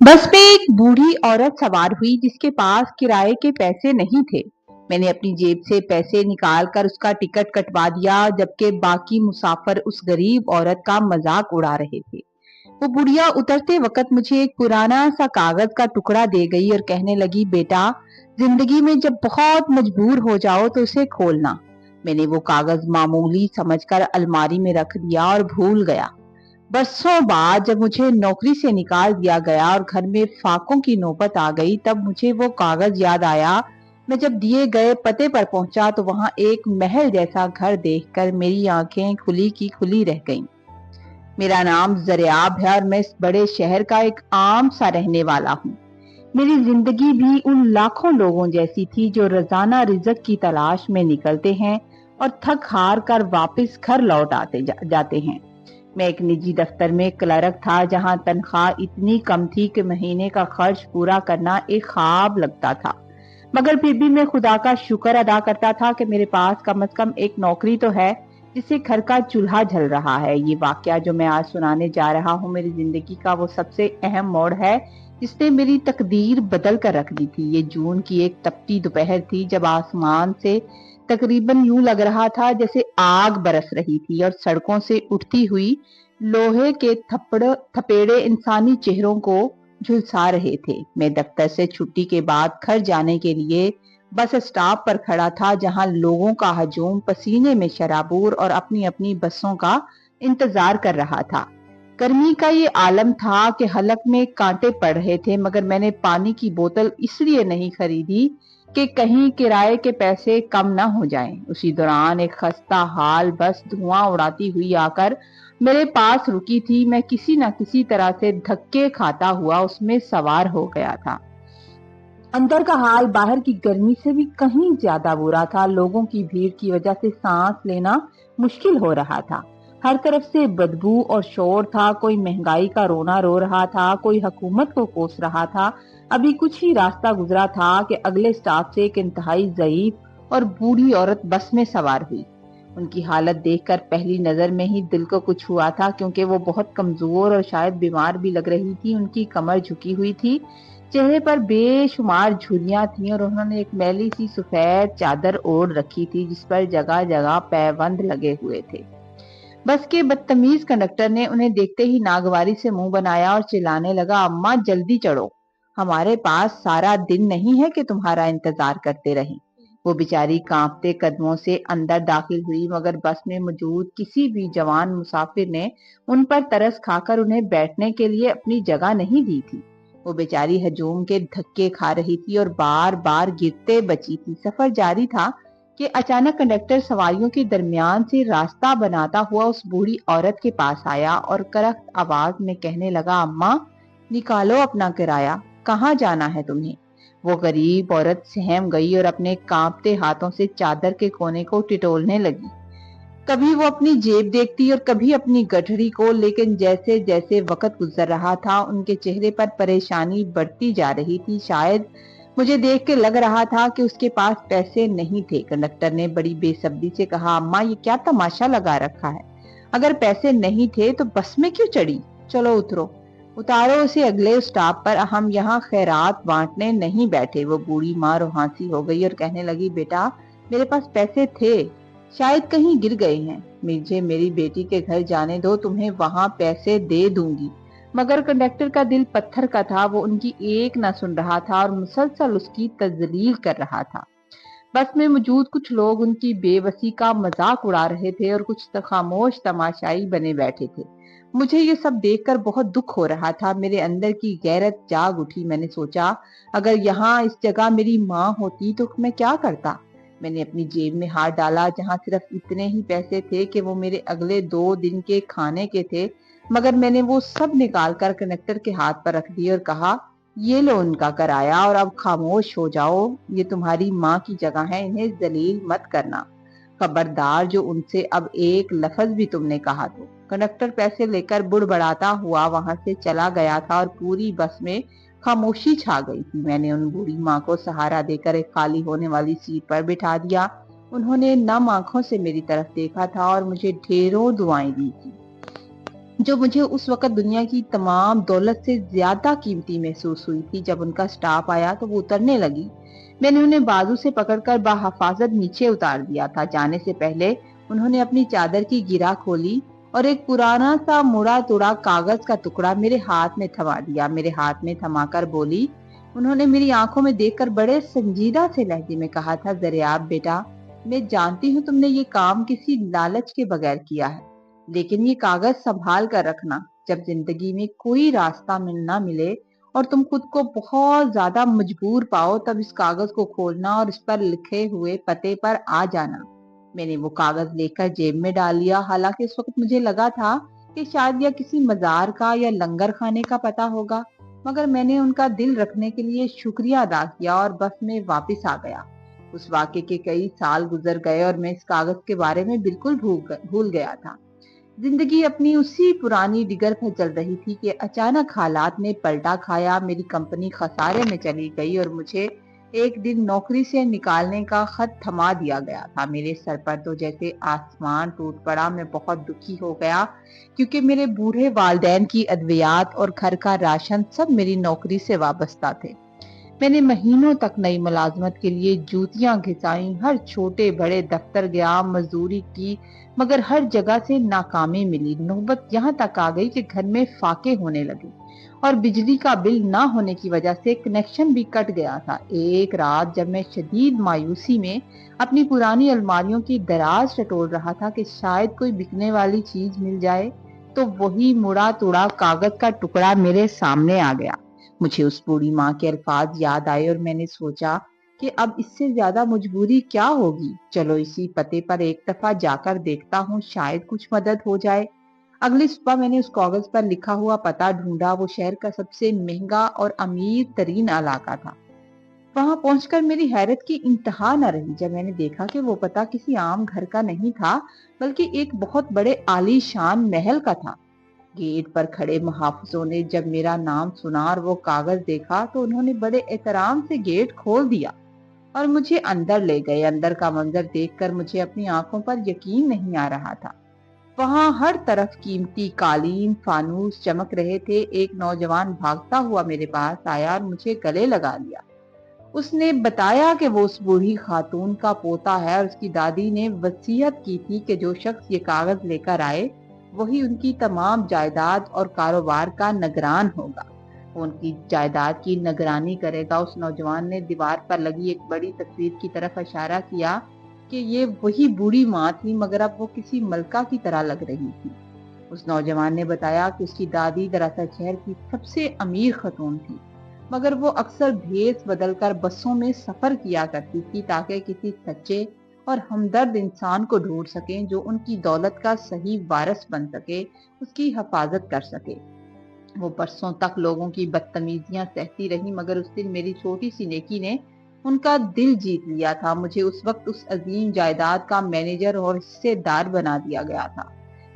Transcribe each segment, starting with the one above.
बस में एक बूढ़ी औरत सवार हुई जिसके पास किराए के पैसे नहीं थे। मैंने अपनी जेब से पैसे निकाल कर उसका टिकट कटवा दिया, जबकि बाकी मुसाफिर उस गरीब औरत का मजाक उड़ा रहे थे। वो बुढ़िया उतरते वक्त मुझे एक पुराना सा कागज का टुकड़ा दे गई और कहने लगी, बेटा, जिंदगी में जब बहुत मजबूर हो जाओ तो उसे खोलना। मैंने वो कागज मामूली समझकर अलमारी में रख दिया और भूल गया। बरसों बाद जब मुझे नौकरी से निकाल दिया गया और घर में फाकों की नौबत आ गई, तब मुझे वो कागज याद आया। मैं जब दिए गए पते पर पहुंचा तो वहां एक महल जैसा घर देखकर मेरी आंखें खुली की खुली रह गईं। मेरा नाम जरियाब है और मैं इस बड़े शहर का एक आम सा रहने वाला हूँ। मेरी जिंदगी भी उन लाखों लोगों जैसी थी जो रोजाना रिज़्क की तलाश में निकलते हैं और थक हार कर वापस घर लौट जाते हैं। मैं एक निजी दफ्तर में क्लर्क था, जहां तनख्वाह इतनी कम थी कि महीने का खर्च पूरा करना एक ख्वाब लगता था। मगर फिर भी मैं खुदा का शुक्र अदा करता था कि मेरे पास कम से कम एक नौकरी तो है जिससे घर का चूल्हा जल रहा है। ये वाकया जो मैं आज सुनाने जा रहा हूँ, मेरी जिंदगी का वो सबसे अहम मोड़ है जिसने मेरी तकदीर बदल कर रख दी थी। ये जून की एक तपती दोपहर थी, जब आसमान से तकरीबन यूं लग रहा था जैसे आग बरस रही थी और सड़कों से उठती हुई लोहे के थपेड़े इंसानी चेहरों को झुलसा रहे थे। मैं दफ्तर से छुट्टी के बाद घर जाने के लिए बस स्टॉप पर खड़ा था, जहां लोगों का हजूम पसीने में शराबूर और अपनी अपनी बसों का इंतजार कर रहा था। गर्मी का ये आलम था कि हलक में कांटे पड़ रहे थे, मगर मैंने पानी की बोतल इसलिए नहीं खरीदी कि कहीं किराए के पैसे कम ना हो जाएं। उसी दौरान एक खस्ता हाल बस धुआं उड़ाती हुई आकर मेरे पास रुकी थी। मैं किसी न किसी तरह से धक्के खाता हुआ उसमें सवार हो गया था। अंदर का हाल बाहर की गर्मी से भी कहीं ज्यादा बुरा था। लोगों की भीड़ की वजह से सांस लेना मुश्किल हो रहा था। हर तरफ से बदबू और शोर था। कोई महंगाई का रोना रो रहा था, कोई हुकूमत को कोस रहा था। अभी कुछ ही रास्ता गुजरा था कि अगले स्टॉप से एक इंतहाई ज़ईफ और बूढ़ी औरत बस में सवार हुई। उनकी हालत देखकर पहली नजर में ही दिल को कुछ हुआ था, क्योंकि वो बहुत कमजोर और शायद बीमार भी लग रही थी। उनकी कमर झुकी हुई थी, चेहरे पर बेशुमार झुर्रियां थीं और उन्होंने एक मैली सी सफेद चादर ओढ़ रखी थी जिस पर जगह जगह पैबंद लगे हुए थे। बस के बदतमीज कंडक्टर ने उन्हें देखते ही नागवारी से मुंह बनाया और चिल्लाने लगा, अम्मा जल्दी चढ़ो, हमारे पास सारा दिन नहीं है कि तुम्हारा इंतजार करते रहें। वो बेचारी कांपते कदमों से अंदर दाखिल हुई, मगर बस में मौजूद किसी भी जवान मुसाफिर ने उन पर तरस खाकर उन्हें बैठने के लिए अपनी जगह नहीं दी थी। वो बेचारी हजूम के धक्के खा रही थी और बार बार गिरते बची थी। सफर जारी था कि अचानक कंडक्टर सवारियों के दरमियान से रास्ता बनाता हुआ उस बूढ़ी औरत के पास आया और करख्त आवाज में कहने लगा, अम्मा निकालो अपना किराया, कहाँ जाना है तुम्हें? वो गरीब औरत सहम गई और अपने कांपते हाथों से चादर के कोने को टिटोलने लगी। कभी वो अपनी जेब देखती और कभी अपनी गठरी को, लेकिन जैसे जैसे वक्त गुजर रहा था उनके चेहरे पर परेशानी बढ़ती जा रही थी। शायद मुझे देख के लग रहा था कि उसके पास पैसे नहीं थे। कंडक्टर ने बड़ी बेसब्री से कहा, अम्मा ये क्या तमाशा लगा रखा है? अगर पैसे नहीं थे तो बस में क्यों चढ़ी? चलो उतरो, उतारो उसे अगले स्टॉप पर, हम यहाँ खैरात बांटने नहीं बैठे। वो बूढ़ी माँ रुहासी हो गई और कहने लगी, बेटा मेरे पास पैसे थे, शायद कहीं गिर गए हैं, मुझे मेरी बेटी के घर जाने दो, तुम्हें वहां पैसे दे दूंगी। मगर कंडक्टर का दिल पत्थर का था। वो उनकी एक ना सुन रहा था और मुसलसल उसकी तजलील कर रहा था। बस में मौजूद कुछ लोग उनकी बेबसी का मजाक उड़ा रहे थे और कुछ खामोश तमाशाई बने बैठे थे। मुझे ये सब देखकर बहुत दुख हो रहा था। मेरे अंदर की गैरत जाग उठी। मैंने सोचा, अगर यहाँ इस जगह मेरी माँ होती तो मैं क्या करता? मैंने अपनी जेब में हाथ डाला, जहाँ सिर्फ इतने ही पैसे थे कि वो मेरे अगले 2 दिन के खाने के थे। मगर मैंने वो सब निकाल कर कंडक्टर के हाथ पर रख दिए और कहा, ये लो उनका किराया और अब खामोश हो जाओ, ये तुम्हारी माँ की जगह है, इन्हें जलील मत करना। खबरदार, जो उनसे अब एक लफ्ज भी तुमने कहा तो। कंडक्टर पैसे लेकर बुड़बड़ाता हुआ वहां से चला गया था और पूरी बस में खामोशी छा गई थी। मैंने उन बूढ़ी माँ को सहारा देकर एक खाली होने वाली सीट पर बिठा दिया। उन्होंने नम आंखों से मेरी तरफ देखा था और मुझे ढेरों दुआएं दी थी। जो मुझे उस वक़्त दुनिया की तमाम दौलत से ज़्यादा कीमती महसूस हुई थी। जब उनका स्टाफ आया तो वो उतरने लगी। मैंने उन्हें बाजू से पकड़कर बाहिफ़ाज़त नीचे उतार दिया था। जाने से पहले उन्होंने अपनी चादर की गिरा खोली और एक पुराना-सा मुड़ा-तुड़ा कागज़ का टुकड़ा मेरे हाथ में थमा दिया। मेरे हाथ में थमाकर बोली, उन्होंने मेरी आँखों में देखकर बड़े संजीदा से लहज़े में कहा था, "ज़रियाब बेटा, मैं जानती हूँ तुमने ये काम किसी लालच के बगैर किया है। लेकिन ये कागज संभाल कर रखना। जब जिंदगी में कोई रास्ता ना मिले और तुम खुद को बहुत ज्यादा मजबूर पाओ, तब इस कागज को खोलना और इस पर लिखे हुए पते पर आ जाना। मैंने वो कागज लेकर जेब में डाल लिया। हालांकि उस वक्त मुझे लगा था कि शायद यह किसी मजार का या लंगर खाने का पता होगा, मगर मैंने उनका दिल रखने के लिए शुक्रिया अदा किया और बस में वापस आ गया। उस वाक़े के कई साल गुजर गए और मैं इस कागज के बारे में बिल्कुल भूल गया था। जिंदगी अपनी उसी पुरानी डिगर पर चल रही थी कि अचानक हालात ने पलटा खाया। मेरी कंपनी खसारे में चली गई और मुझे एक दिन नौकरी से निकालने का खत थमा दिया गया था। मेरे सर पर तो जैसे आसमान टूट पड़ा। मैं बहुत दुखी हो गया क्योंकि मेरे बूढ़े वालदैन की अद्वियात और घर का राशन सब मेरी नौकरी से वाबस्ता थे। मैंने महीनों तक नई मुलाजमत के लिए जूतियां घिसाई, हर छोटे बड़े दफ्तर गया, मजदूरी की, मगर हर जगह से नाकामी मिली। नौबत यहाँ तक आ गई कि घर में फाके होने लगे और बिजली का बिल ना होने की वजह से कनेक्शन भी कट गया था। एक रात जब मैं शदीद मायूसी में अपनी पुरानी अलमारियों की दराज टटोल रहा था कि शायद कोई बिकने वाली चीज मिल जाए, तो वही मुड़ा तुड़ा कागज का टुकड़ा मेरे सामने आ गया। मुझे उस बूढ़ी माँ के अल्फाज याद आए और मैंने सोचा कि अब इससे ज्यादा मजबूरी क्या होगी। चलो इसी पते पर एक दफा जाकर देखता हूँ, शायद कुछ मदद हो जाए। अगली सुबह मैंने उस कागज पर लिखा हुआ पता ढूंढा। वो शहर का सबसे महंगा और अमीर तरीन इलाका था। वहां पहुंचकर मेरी हैरत की इंतहा न रही जब मैंने देखा कि वो पता किसी आम घर का नहीं था, बल्कि एक बहुत बड़े आलीशान महल का था। गेट पर खड़े मुहाफिजों ने जब मेरा नाम सुना और वो कागज देखा, तो उन्होंने बड़े एहतराम से गेट खोल दिया और मुझे अंदर ले गए। अंदर का मंजर देखकर मुझे अपनी आंखों पर यकीन नहीं आ रहा था। वहां हर तरफ कीमती कालीन फानूस चमक रहे थे। एक नौजवान भागता हुआ मेरे पास आया और मुझे गले लगा लिया। उसने बताया कि वो उस बूढ़ी खातून का पोता है और उसकी दादी ने वसीयत की थी कि जो शख्स ये कागज लेकर आए, वही उनकी तमाम जायदाद और कारोबार का निगरान होगा। वो उनकी जायदाद की निगरानी करेगा। उस नौजवान ने दीवार पर लगी एक बड़ी तस्वीर की तरफ इशारा किया कि ये वही बूढ़ी माँ थी, मगर अब वो किसी मलका की तरह लग रही थी। उस नौजवान ने बताया कि उसकी दादी दरअसल शहर की सबसे अमीर खतून थी, मगर वो अक्सर भेस बदलकर बसों में सफर किया करती थी ताकि किसी सच्चे और हमदर्द इंसान को ढूंढ सकें जो उनकी दौलत का सही वारिस बन सके, उसकी हिफाजत कर सके। वो बरसों तक लोगों की बदतमीजियां सहती रही, मगर उस दिन मेरी छोटी सी नेकी ने उनका दिल जीत लिया था। मुझे उस वक्त उस अजीम जायदाद का मैनेजर और हिस्सेदार बना दिया गया था।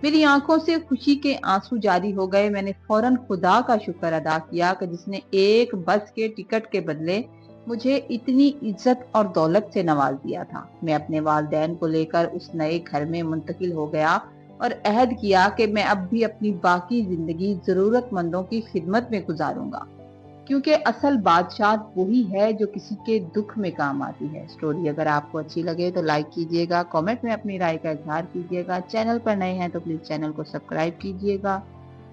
मेरी आंखों से खुशी के आंसू जारी हो गए। मैंने फौरन खुदा का शुक्र अदा किया कि जिसने एक बस के टिकट के बदले मुझे इतनी इज्जत और दौलत से नवाज दिया था। मैं अपने वालिदैन को लेकर उस नए घर में मुंतकिल हो गया और अहद किया कि मैं अब भी अपनी बाकी जिंदगी जरूरतमंदों की खिदमत में गुजारूंगा, क्योंकि असल बादशाह वही है जो किसी के दुख में काम आती है। स्टोरी अगर आपको अच्छी लगे तो लाइक कीजिएगा, कमेंट में अपनी राय का इजहार कीजिएगा। चैनल पर नए हैं तो प्लीज चैनल को सब्सक्राइब कीजिएगा।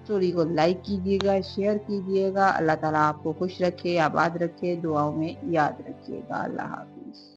स्टोरी को लाइक कीजिएगा, शेयर कीजिएगा। अल्लाह ताला आपको खुश रखे, आबाद रखे, दुआओं में याद रखिएगा। अल्लाह हाफिज।